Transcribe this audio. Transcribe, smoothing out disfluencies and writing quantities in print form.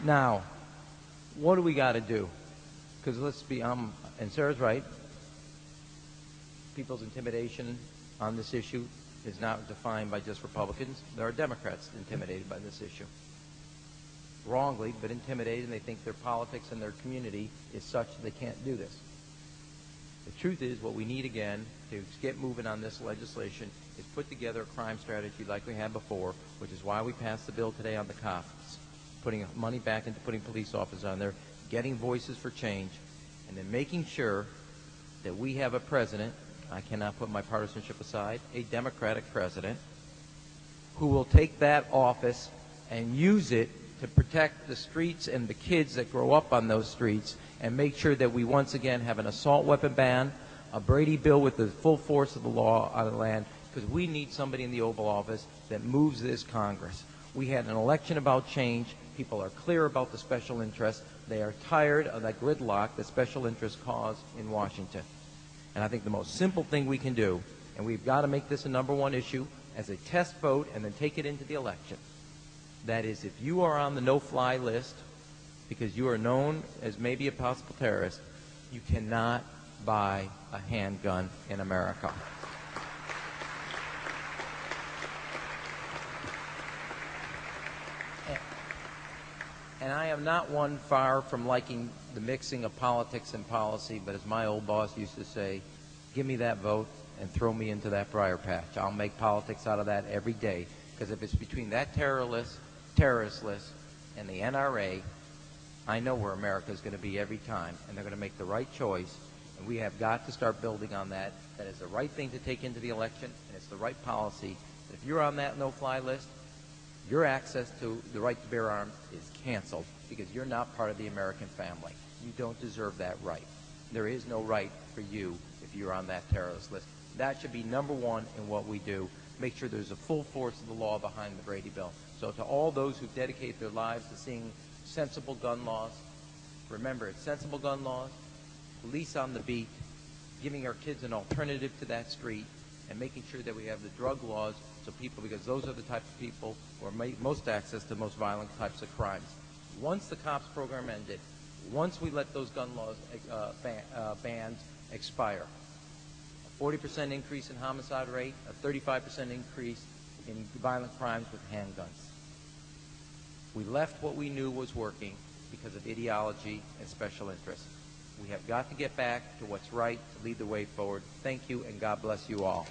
Now, what do we got to do? Because let's be, and Sarah's right, people's intimidation on this issue is not defined by just Republicans. There are Democrats intimidated by this issue. Wrongly, but intimidated, and they think their politics and their community is such that they can't do this. The truth is, what we need again to get moving on this legislation is put together a crime strategy like we had before, which is why we passed the bill today on the cops, putting money back into putting police officers on there, getting voices for change, and then making sure that we have a president, I cannot put my partisanship aside, a Democratic president, who will take that office and use it to protect the streets and the kids that grow up on those streets, and make sure that we once again have an assault weapon ban, a Brady bill with the full force of the law on the land, because we need somebody in the Oval Office that moves this Congress. We had an election about change. People are clear about the special interests. They are tired of that gridlock that special interests cause in Washington. And I think the most simple thing we can do, and we've got to make this a #1 issue as a test vote and then take it into the election, that is, if you are on the no-fly list because you are known as maybe a possible terrorist, you cannot buy a handgun in America. And I am not one far from liking the mixing of politics and policy, but as my old boss used to say, give me that vote and throw me into that briar patch. I'll make politics out of that every day, because if it's between that terrorist list and the NRA, I know where America is going to be every time, and they're going to make the right choice, and we have got to start building on that. That is the right thing to take into the election, and it's the right policy. If you're on that no-fly list, your access to the right to bear arms is canceled because you're not part of the American family. You don't deserve that right. There is no right for you if you're on that terrorist list. That should be #1 in what we do. Make sure there's a full force of the law behind the Brady bill. So to all those who dedicate their lives to seeing sensible gun laws, remember, it's sensible gun laws, police on the beat, giving our kids an alternative to that street, and making sure that we have the drug laws so people, because those are the type of people who are most access to most violent types of crimes. Once the cops program ended, once we let those gun laws bans expire, a 40% increase in homicide rate, a 35% increase in violent crimes with handguns. We left what we knew was working because of ideology and special interests. We have got to get back to what's right to lead the way forward. Thank you, and God bless you all.